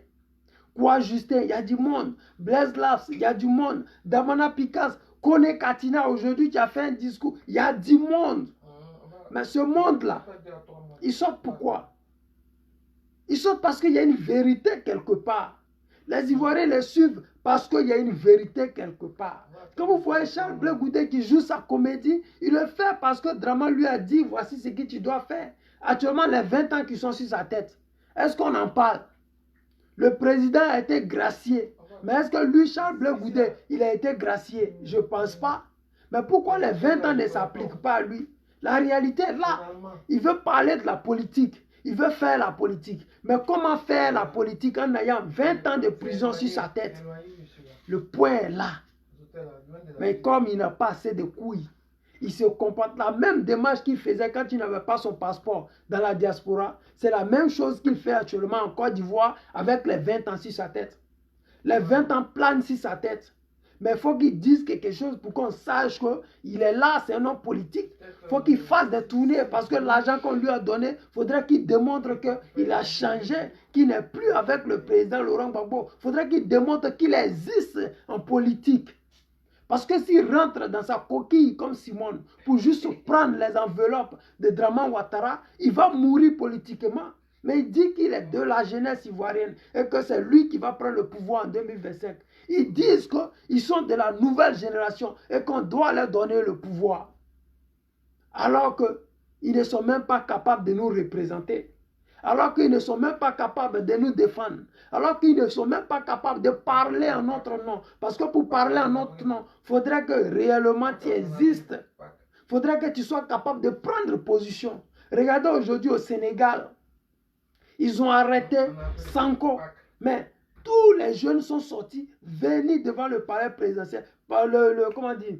Quoi Justin, il y a du monde. Blaise Las, il y a du monde. Damana Picasse, Kone Katina, aujourd'hui, qui a fait un discours, il y a du monde. Mais ce monde-là, ils sortent pourquoi? Ils sortent parce qu'il y a une vérité quelque part. Les Ivoiriens les suivent parce qu'il y a une vérité quelque part. Quand vous voyez Charles Blé Goudé qui joue sa comédie, il le fait parce que Draman lui a dit, voici ce que tu dois faire. Actuellement, les 20 ans qui sont sur sa tête, est-ce qu'on en parle? Le président a été gracié. Mais est-ce que lui, Charles Blé Goudé, il a été gracié? Je ne pense pas. Mais pourquoi les 20 ans ne s'appliquent pas à lui? La réalité est là. Il veut parler de la politique. Il veut faire la politique. Mais comment faire la politique en ayant 20 ans de prison sur sa tête? Le point est là. Mais comme il n'a pas assez de couilles, il se comporte la même démarche qu'il faisait quand il n'avait pas son passeport dans la diaspora. C'est la même chose qu'il fait actuellement en Côte d'Ivoire avec les 20 ans sur sa tête. Les 20 ans planent sur sa tête. Mais il faut qu'il dise quelque chose pour qu'on sache qu'il est là, c'est un homme politique. Il faut qu'il fasse des tournées parce que l'argent qu'on lui a donné, il faudrait qu'il démontre qu'il a changé, qu'il n'est plus avec le président Laurent Gbagbo. Il faudrait qu'il démontre qu'il existe en politique. Parce que s'il rentre dans sa coquille comme Simone pour juste prendre les enveloppes de Draman Ouattara, il va mourir politiquement. Mais il dit qu'il est de la jeunesse ivoirienne et que c'est lui qui va prendre le pouvoir en 2025. Ils disent qu'ils sont de la nouvelle génération et qu'on doit leur donner le pouvoir. Alors qu'ils ne sont même pas capables de nous représenter. Alors qu'ils ne sont même pas capables de nous défendre. Alors qu'ils ne sont même pas capables de parler en notre nom. Parce que pour parler en notre nom, il faudrait que réellement tu existes. Il faudrait que tu sois capable de prendre position. Regardez aujourd'hui au Sénégal. Ils ont arrêté Sanko. Mais tous les jeunes sont sortis, venus devant le palais présidentiel, comment dire,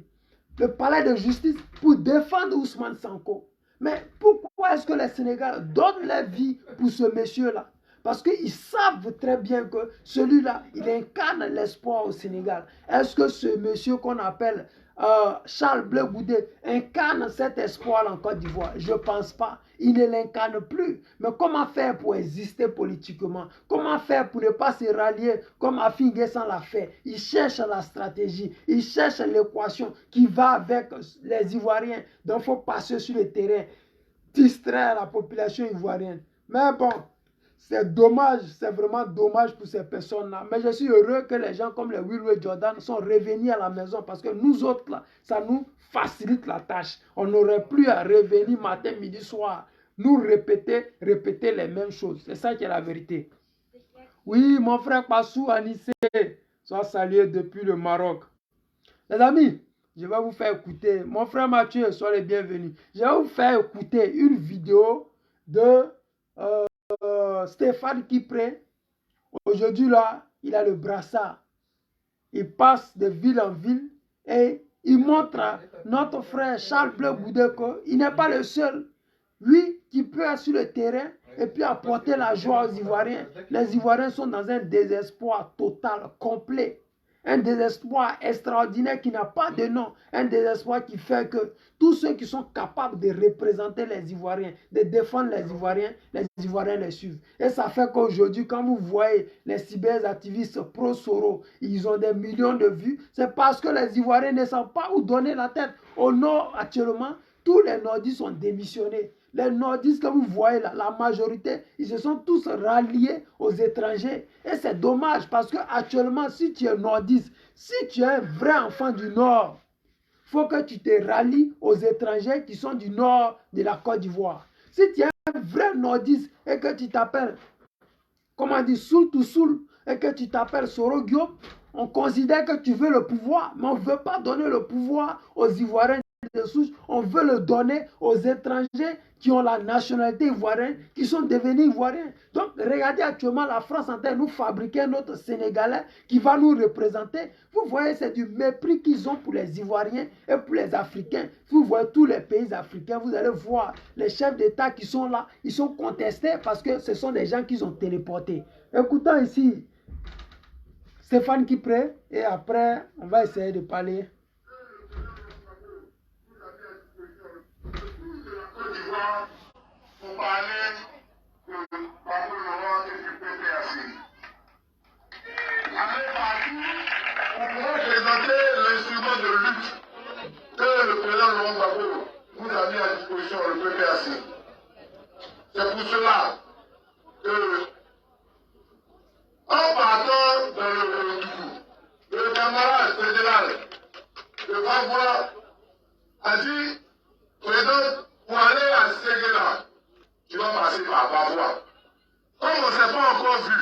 le palais de justice pour défendre Ousmane Sanko. Mais pourquoi est-ce que les Sénégalais donnent leur vie pour ce monsieur-là? Parce qu'ils savent très bien que celui-là, il incarne l'espoir au Sénégal. Est-ce que ce monsieur qu'on appelle Charles Blé Goudé incarne cet espoir en Côte d'Ivoire? Je ne pense pas. Il ne l'incarne plus. Mais comment faire pour exister politiquement? Comment faire pour ne pas se rallier comme Afin Guessan l'a fait? Il cherche la stratégie, il cherche l'équation qui va avec les Ivoiriens. Donc il faut passer sur le terrain, distraire la population ivoirienne. Mais bon, c'est dommage, c'est vraiment dommage pour ces personnes-là. Mais je suis heureux que les gens comme les Will Jordan sont revenus à la maison parce que nous autres, là, ça nous facilite la tâche. On n'aurait plus à revenir matin, midi, soir, nous répéter les mêmes choses. C'est ça qui est la vérité. Oui, mon frère Passou Anissé, soit salué depuis le Maroc. Les amis, je vais vous faire écouter. Mon frère Mathieu, soyez les bienvenus. Je vais vous faire écouter une vidéo de Stéphane Kipré. Aujourd'hui, là, il a le brassard. Il passe de ville en ville et il montre à notre frère Charles Blé Goudé qu'il n'est pas le seul. Lui qui peut être sur le terrain et puis apporter la joie aux Ivoiriens. Les Ivoiriens sont dans un désespoir total, complet. Un désespoir extraordinaire qui n'a pas de nom. Un désespoir qui fait que tous ceux qui sont capables de représenter les Ivoiriens, de défendre les Ivoiriens les suivent. Et ça fait qu'aujourd'hui, quand vous voyez les cyberactivistes pro-Soro, ils ont des millions de vues, c'est parce que les Ivoiriens ne savent pas où donner la tête. Au nord, actuellement, tous les nordistes ont démissionné. Les nordistes que vous voyez là, la majorité, ils se sont tous ralliés aux étrangers. Et c'est dommage parce que actuellement, si tu es nordiste, si tu es un vrai enfant du nord, il faut que tu te rallies aux étrangers qui sont du nord de la Côte d'Ivoire. Si tu es un vrai nordiste et que tu t'appelles, comment dire, Soul to Soul, et que tu t'appelles Soro Diop, on considère que tu veux le pouvoir, mais on ne veut pas donner le pouvoir aux Ivoiriens de souche, on veut le donner aux étrangers qui ont la nationalité ivoirienne, qui sont devenus ivoiriens. Donc, regardez actuellement la France en train de nous fabriquer notre Sénégalais qui va nous représenter. Vous voyez, c'est du mépris qu'ils ont pour les Ivoiriens et pour les Africains. Vous voyez tous les pays africains, vous allez voir les chefs d'État qui sont là, ils sont contestés parce que ce sont des gens qu'ils ont téléportés. Écoutons ici Stéphane Kipré et après, on va essayer de parler. Pour parler de Babou Laurent et du PPAC. Avec partout, on pourra présenter l'instrument de lutte que le président Laurent Gbagbo nous a mis à disposition, le PPAC. C'est pour cela que, en partant dans le camarade fédéral de Vavois a dit, président, pour aller à Séguéla, tu vas passer par Bavois. Comme on ne s'est pas encore vu,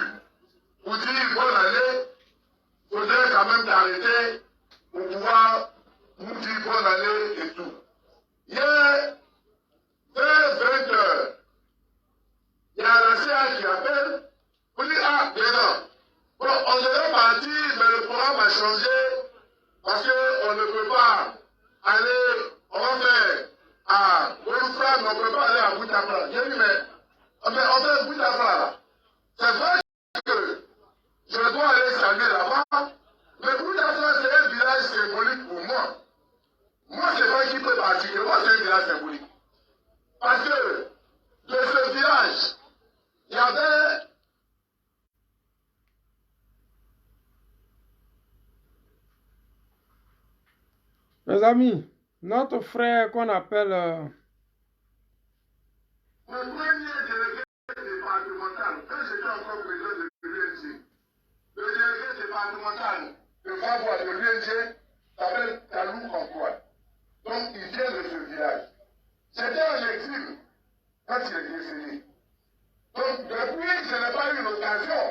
pour dire bonne année, il faudrait quand même t'arrêter pour pouvoir nous dire bonne année et tout. Hier, vers 20 heures, il y a la CA qui appelle pour dire, ah, président, bon, on devait partir, mais le programme a changé parce qu'on ne peut pas aller, on va faire à Golfra, mais on ne peut pas aller à Boutafra. J'ai dit, mais on fait Boutafra là. C'est vrai que je dois aller saluer là-bas, mais Boutafra, c'est un village Mes amis, notre frère qu'on appelle... Le premier délégué départemental, quand j'étais encore président de l'UNG, le délégué départemental de Favois de l'UNG s'appelle Kalou Kankoua. Donc, il vient de ce village. J'étais en exil quand il est décédé. Donc, depuis, je n'ai pas eu l'occasion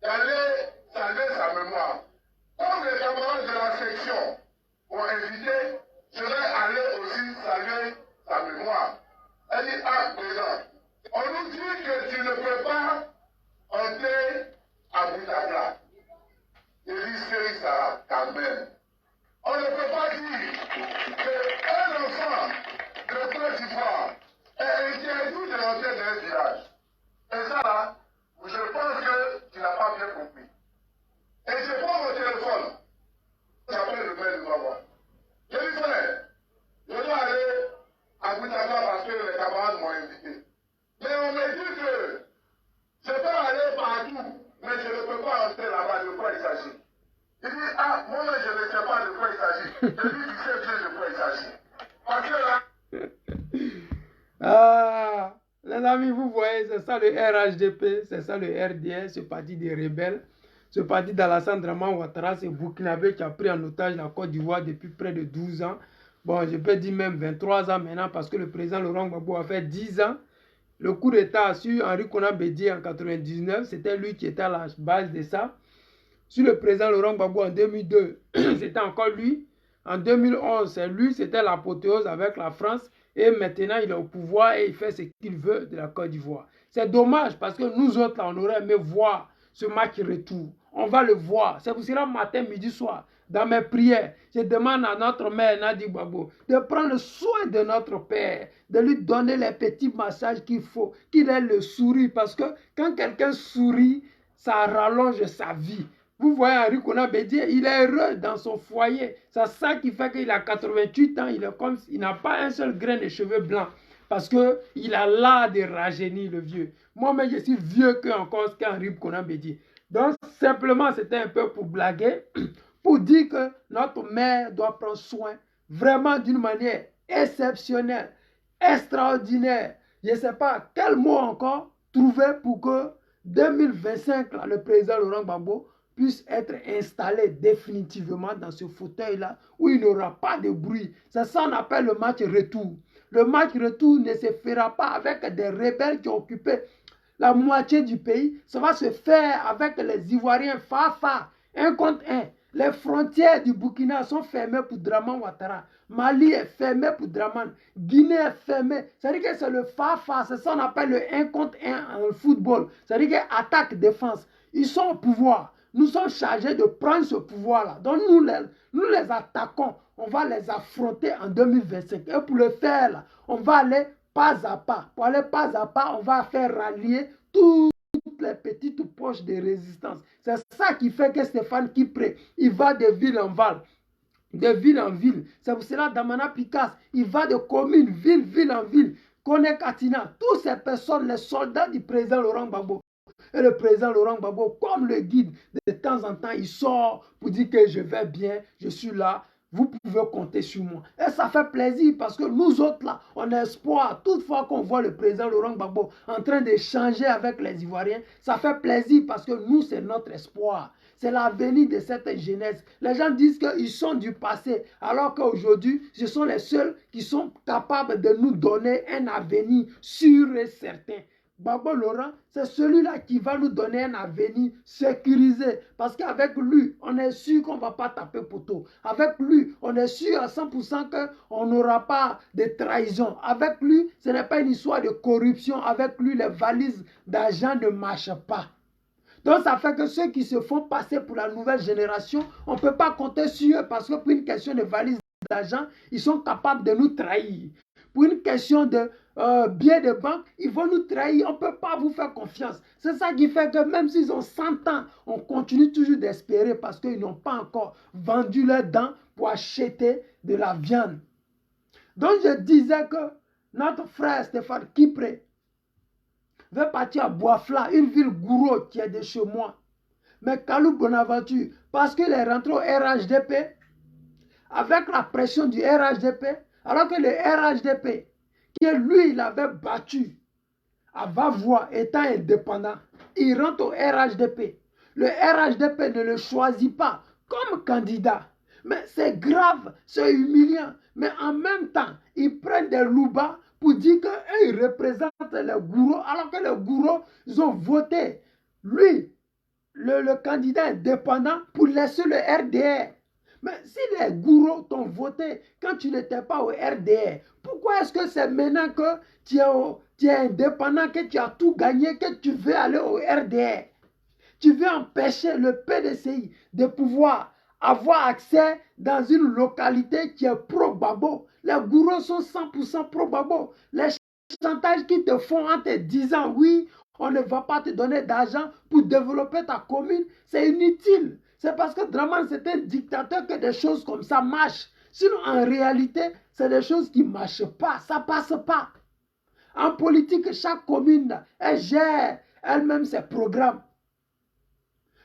d'aller saluer sa mémoire. Comme les camarades de la section ont invité, je vais aller aussi saluer sa mémoire. Elle dit, ah, président, on nous dit que tu ne peux pas entrer à Boutabla. Il dit, c'est ça, quand même. On ne peut pas dire qu'un enfant de Côte d'Ivoire est interdit de rentrer dans un village. Et ça, là, je pense que tu n'as pas bien compris. Et je prends mon téléphone. J'appelle le maire de Baba. Je lui dis, frère, je dois aller à Boutabla parce que les camarades m'ont invité. Mais on me dit que je peux aller partout, mais je ne peux pas entrer là-bas. De quoi il s'agit? Il dit, ah, moi-même, je ne sais pas de quoi il s'agit. Je lui dis, c'est bien de quoi il s'agit. Parce que là... Ah, les amis, vous voyez, c'est ça le RHDP, c'est ça le RDS, ce parti des rebelles, ce parti d'Alassane Draman Ouattara, c'est Burkinabé qui a pris en otage la Côte d'Ivoire depuis près de 12 ans. Bon, je peux dire même 23 ans maintenant parce que le président Laurent Gbagbo a fait 10 ans. Le coup d'État sur Henri Konan Bédié en 99, c'était lui qui était à la base de ça. Sur le président Laurent Gbagbo en 2002, c'était encore lui. En 2011, c'est lui, c'était l'apothéose avec la France. Et maintenant, il est au pouvoir et il fait ce qu'il veut de la Côte d'Ivoire. C'est dommage parce que nous autres, là, on aurait aimé voir ce match retour. On va le voir. C'est pour cela, matin, midi, soir, dans mes prières, je demande à notre mère, Nadi Gbagbo, de prendre soin de notre père, de lui donner les petits massages qu'il faut, qu'il ait le sourire. Parce que quand quelqu'un sourit, ça rallonge sa vie. Vous voyez Henri Konan Bédié, il est heureux dans son foyer. C'est ça qui fait qu'il a 88 ans, il n'a pas un seul grain de cheveux blancs. Parce qu'il a l'art de rajeunir le vieux. Moi-même, je suis vieux encore qu'Henri Konan Bédié. Donc, simplement, c'était un peu pour blaguer, pour dire que notre mère doit prendre soin vraiment d'une manière exceptionnelle, extraordinaire. Je ne sais pas quel mot encore trouver pour que 2025, là, le président Laurent Gbagbo puisse être installé définitivement dans ce fauteuil-là où il n'aura pas de bruit. C'est ça qu'on appelle le match retour. Le match retour ne se fera pas avec des rebelles qui ont occupé la moitié du pays. Ça va se faire avec les Ivoiriens Fafa, un contre un. Les frontières du Burkina sont fermées pour Draman Ouattara. Mali est fermé pour Draman. Guinée est fermée. C'est-à-dire que c'est le Fafa. C'est ça qu'on appelle le 1 contre 1 en football. C'est-à-dire qu'attaque-défense. Ils sont au pouvoir. Nous sommes chargés de prendre ce pouvoir-là. Donc nous les attaquons. On va les affronter en 2025. Et pour le faire, là, on va aller pas à pas. Pour aller pas à pas, on va faire rallier toutes les petites poches de résistance. C'est ça qui fait que Stéphane Kipré, il va de ville en ville en ville. C'est pour cela Damana Picasse, il va de commune, ville en ville. Kone Katina, toutes ces personnes, les soldats du président Laurent Gbagbo. Et le président Laurent Gbagbo, comme le guide, de temps en temps, il sort pour dire que je vais bien, je suis là. Vous pouvez compter sur moi. Et ça fait plaisir parce que nous autres là, on a espoir. Toutefois qu'on voit le président Laurent Gbagbo en train d'échanger avec les Ivoiriens, ça fait plaisir parce que nous, c'est notre espoir. C'est l'avenir de cette jeunesse. Les gens disent qu'ils sont du passé, alors qu'aujourd'hui, ce sont les seuls qui sont capables de nous donner un avenir sûr et certain. Gbagbo Laurent, c'est celui-là qui va nous donner un avenir sécurisé. Parce qu'avec lui, on est sûr qu'on ne va pas taper poteau. Avec lui, on est sûr à 100% qu'on n'aura pas de trahison. Avec lui, ce n'est pas une histoire de corruption. Avec lui, les valises d'argent ne marchent pas. Donc ça fait que ceux qui se font passer pour la nouvelle génération, on ne peut pas compter sur eux parce que pour une question de valises d'argent, ils sont capables de nous trahir. Pour une question de biens de banque, ils vont nous trahir. On ne peut pas vous faire confiance. C'est ça qui fait que même s'ils ont 100 ans, on continue toujours d'espérer parce qu'ils n'ont pas encore vendu leurs dents pour acheter de la viande. Donc je disais que notre frère Stéphane Kipré veut partir à Boafla, une ville gourou qui est de chez moi. Mais Kalou Bonaventure, parce qu'il est rentré au RHDP, avec la pression du RHDP, alors que le RHDP, qui lui, il avait battu à va-voix étant indépendant, il rentre au RHDP. Le RHDP ne le choisit pas comme candidat. Mais c'est grave, c'est humiliant. Mais en même temps, ils prennent des loubas pour dire qu'ils représentent les gourous, alors que les gourous, ils ont voté. Lui, le candidat indépendant pour laisser le RDR. Mais si les gourous t'ont voté quand tu n'étais pas au RDR, pourquoi est-ce que c'est maintenant que tu es indépendant, que tu as tout gagné, que tu veux aller au RDR? Tu veux empêcher le PDCI de pouvoir avoir accès dans une localité qui est pro-Gbagbo. Les gourous sont 100% pro-Gbagbo. Les chantages qui te font en te disant oui, on ne va pas te donner d'argent pour développer ta commune, c'est inutile. C'est parce que Draman, c'est un dictateur que des choses comme ça marchent. Sinon, en réalité, c'est des choses qui ne marchent pas. Ça ne passe pas. En politique, chaque commune, elle gère elle-même ses programmes.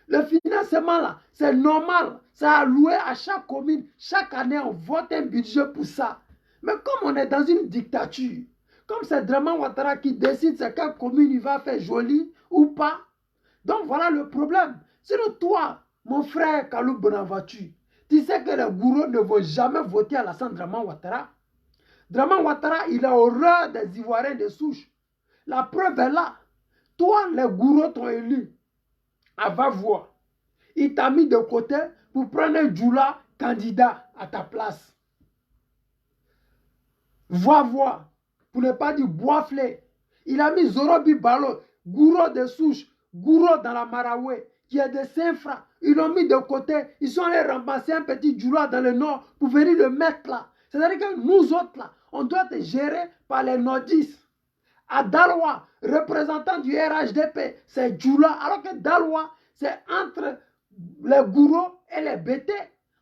Le financement, là, c'est normal. C'est alloué à chaque commune. Chaque année, on vote un budget pour ça. Mais comme on est dans une dictature, comme c'est Draman Ouattara qui décide c'est quelle commune il va faire jolie ou pas. Donc voilà le problème. Sinon toi, mon frère Kalou Bonaventure, tu sais que les gourous ne vont jamais voter à l'Assemblée Draman Ouattara. Draman Ouattara, il a horreur des Ivoiriens de souche. La preuve est là. Toi, les gourous t'ont élu. À va-voix. Il t'a mis de côté pour prendre un Djoula candidat à ta place. Va-voix. Pour ne pas dire boiflé. Il a mis Zorobi Balo, gourou de souche, gourou dans la Maraoué, qui est de Saint-Fra. Ils l'ont mis de côté. Ils sont allés ramasser un petit Djoula dans le nord pour venir le mettre là. C'est-à-dire que nous autres là, on doit être gérés par les nordistes. À Daloa, représentant du RHDP, c'est Djoula. Alors que Daloa, c'est entre les gourous et les BT.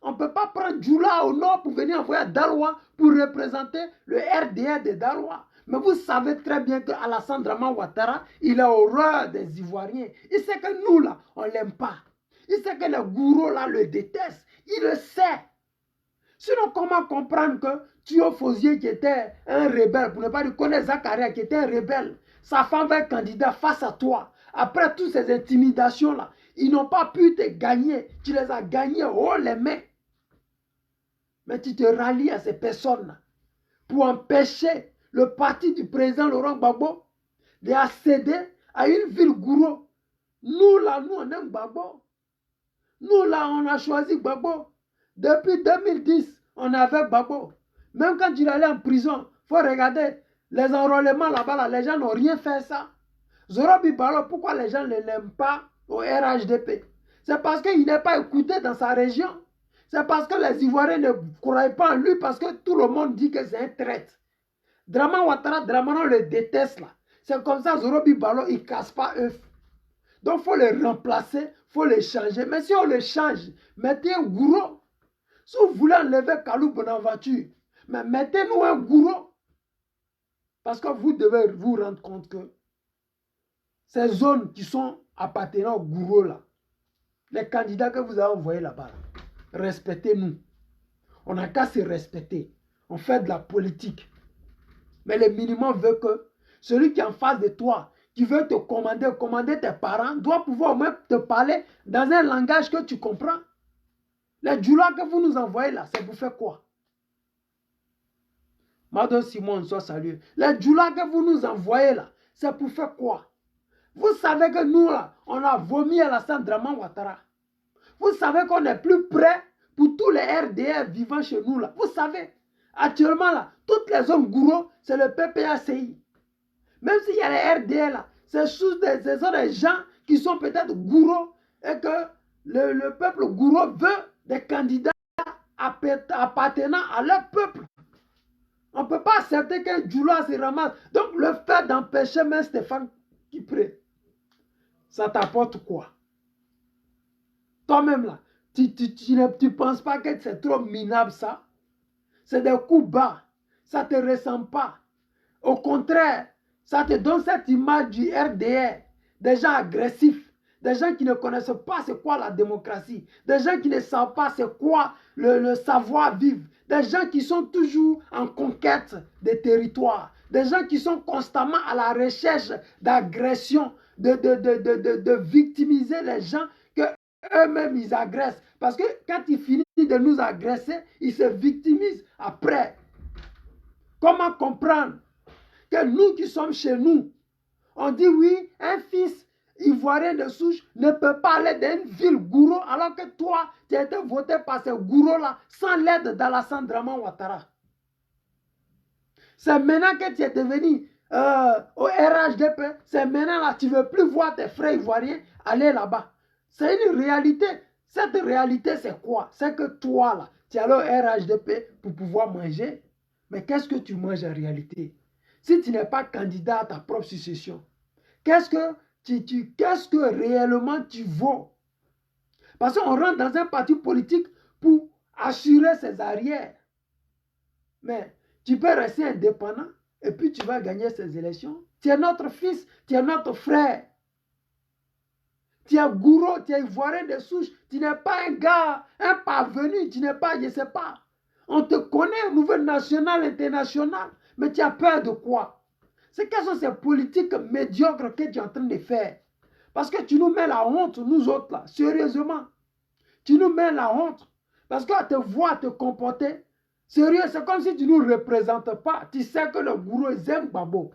On ne peut pas prendre Djoula au nord pour venir envoyer à Daloa pour représenter le RDR de Daloa. Mais vous savez très bien qu'Alassane Draman Ouattara, il a horreur des Ivoiriens. Il sait que nous, là, on ne l'aime pas. Il sait que les gourous, là, le détestent. Il le sait. Sinon, comment comprendre que Thio Fosier, qui était un rebelle, pour ne pas dire connaître Zakaria, qui était un rebelle, sa femme va être candidat face à toi. Après toutes ces intimidations-là, ils n'ont pas pu te gagner. Tu les as gagnés haut les mains. Mais tu te rallies à ces personnes-là pour empêcher le parti du président Laurent Gbagbo d'accéder à une ville gourou. Nous, là, nous, on aime Gbagbo. Nous, là, on a choisi Gbagbo. Depuis 2010, on avait Gbagbo. Même quand il allait en prison, il faut regarder les enrôlements là-bas, là, les gens n'ont rien fait ça. Zorobi Balo, pourquoi les gens ne l'aiment pas au RHDP? C'est parce qu'il n'est pas écouté dans sa région. C'est parce que les Ivoiriens ne croient pas en lui, parce que tout le monde dit que c'est un traître. Draman Ouattara, Dramanon le déteste là. C'est comme ça, Zorobi Balo, il ne casse pas œuf. Donc il faut le remplacer, il faut le changer. Mais si on le change, mettez un gourou. Si vous voulez enlever Kalou Bonaventure, mais mettez-nous un gourou. Parce que vous devez vous rendre compte que ces zones qui sont appartenant au gourou là, les candidats que vous avez envoyés là-bas, respectez-nous. On n'a qu'à se respecter. On fait de la politique. Mais le minimum veut que celui qui est en face de toi, qui veut te commander tes parents, doit pouvoir même te parler dans un langage que tu comprends. Les djoulas que vous nous envoyez là, c'est pour faire quoi? Madame Simon, soit salué. Les djoulas que vous nous envoyez là, c'est pour faire quoi? Vous savez que nous là, on a vomi à Alassane Draman Ouattara. Vous savez qu'on n'est plus prêt pour tous les RDR vivant chez nous là. Vous savez, actuellement là, toutes les zones gourous, c'est le PPACI. Même s'il y a les RDR là, ce sont des gens qui sont peut-être gourous et que le peuple gourou veut des candidats appartenant à leur peuple. On ne peut pas accepter qu'un Djoula se ramasse. Donc le fait d'empêcher même Stéphane Kipré, ça t'apporte quoi? Toi-même là, tu ne penses pas que c'est trop minable ça? C'est des coups bas. Ça ne te ressemble pas. Au contraire, ça te donne cette image du RDR, des gens agressifs, des gens qui ne connaissent pas c'est quoi la démocratie, des gens qui ne savent pas c'est quoi le savoir-vivre, des gens qui sont toujours en conquête des territoires, des gens qui sont constamment à la recherche d'agression, de victimiser les gens que eux-mêmes ils agressent. Parce que quand ils finissent de nous agresser, ils se victimisent après. Comment comprendre que nous qui sommes chez nous, on dit oui, un fils ivoirien de souche ne peut pas aller dans une ville gourou alors que toi, tu as été voté par ces gourous-là sans l'aide d'Alassane Draman Ouattara. C'est maintenant que tu es devenu au RHDP, c'est maintenant là, tu ne veux plus voir tes frères ivoiriens aller là-bas. C'est une réalité. Cette réalité, c'est quoi? C'est que toi, là, tu es allé au RHDP pour pouvoir manger. Mais qu'est-ce que tu manges en réalité? Si tu n'es pas candidat à ta propre succession, qu'est-ce que réellement tu vaux? Parce qu'on rentre dans un parti politique pour assurer ses arrières. Mais tu peux rester indépendant et puis tu vas gagner ces élections. Tu es notre fils, tu es notre frère. Tu es gourou, tu es ivoirien de souche. Tu n'es pas un gars, un parvenu, tu n'es pas, je ne sais pas. On te connaît au niveau national, international. Mais tu as peur de quoi? C'est quelles sont ces politiques médiocres que tu es en train de faire? Parce que tu nous mets la honte, nous autres là, sérieusement. Tu nous mets la honte. Parce qu'on te voit te comporter. Sérieux, c'est comme si tu ne nous représentes pas. Tu sais que les gourous, ils aiment Gbagbo.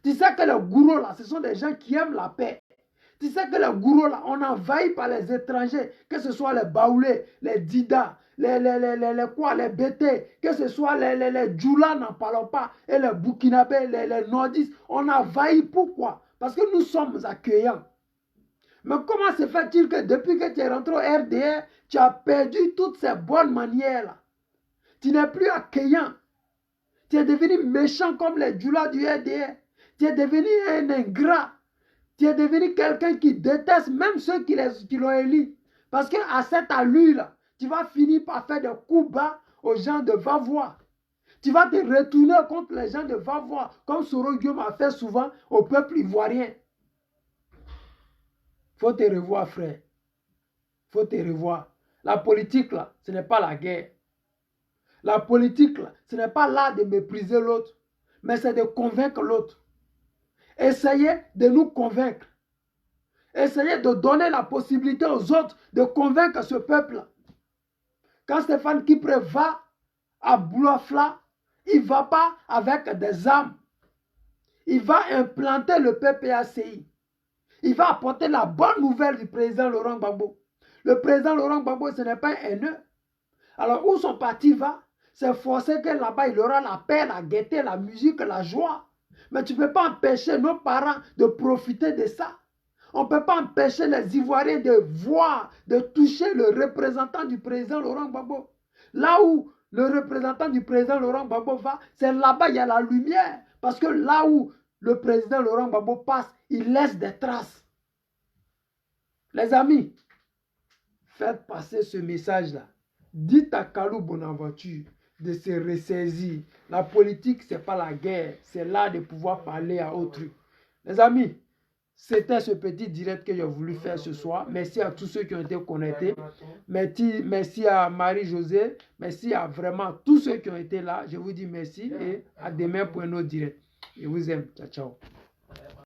Tu sais que les gourous là, ce sont des gens qui aiment la paix. Tu sais que les gourous là, on envahit par les étrangers, que ce soit les Baoulés, les Dida, les BT, que ce soit les Djoula, n'en parlons pas, et les Burkinabés, les Nordistes, on envahit. Pourquoi? Parce que nous sommes accueillants. Mais comment se fait-il que depuis que tu es rentré au RDR, tu as perdu toutes ces bonnes manières-là? Tu n'es plus accueillant. Tu es devenu méchant comme les Djoula du RDR. Tu es devenu un ingrat. Tu es devenu quelqu'un qui déteste même ceux qui l'ont élu. Parce qu'à cette allure-là, tu vas finir par faire des coups bas aux gens de va-voir. Tu vas te retourner contre les gens de va-voir, comme Soro Guillaume a fait souvent au peuple ivoirien. Il faut te revoir, frère. Il faut te revoir. La politique, là, ce n'est pas la guerre. La politique, là, ce n'est pas l'art de mépriser l'autre, mais c'est de convaincre l'autre. Essayez de nous convaincre. Essayez de donner la possibilité aux autres de convaincre ce peuple-là. Quand Stéphane Kipré va à Bouloufla, il ne va pas avec des armes. Il va implanter le PPACI. Il va apporter la bonne nouvelle du président Laurent Gbagbo. Le président Laurent Gbagbo, ce n'est pas un haineux. Alors où son parti va, c'est forcé que là-bas, il aura la paix, la gaieté, la musique, la joie. Mais tu ne peux pas empêcher nos parents de profiter de ça. On ne peut pas empêcher les Ivoiriens de voir, de toucher le représentant du président Laurent Gbagbo. Là où le représentant du président Laurent Gbagbo va, c'est là-bas il y a la lumière. Parce que là où le président Laurent Gbagbo passe, il laisse des traces. Les amis, faites passer ce message-là. Dites à Kalou Bonaventure de se ressaisir. La politique, ce n'est pas la guerre. C'est là de pouvoir parler à autrui. Les amis, c'était ce petit direct que j'ai voulu faire ce soir. Merci à tous ceux qui ont été connectés. Merci à Marie-Josée. Merci à vraiment tous ceux qui ont été là. Je vous dis merci et à demain pour un autre direct. Je vous aime. Ciao, ciao.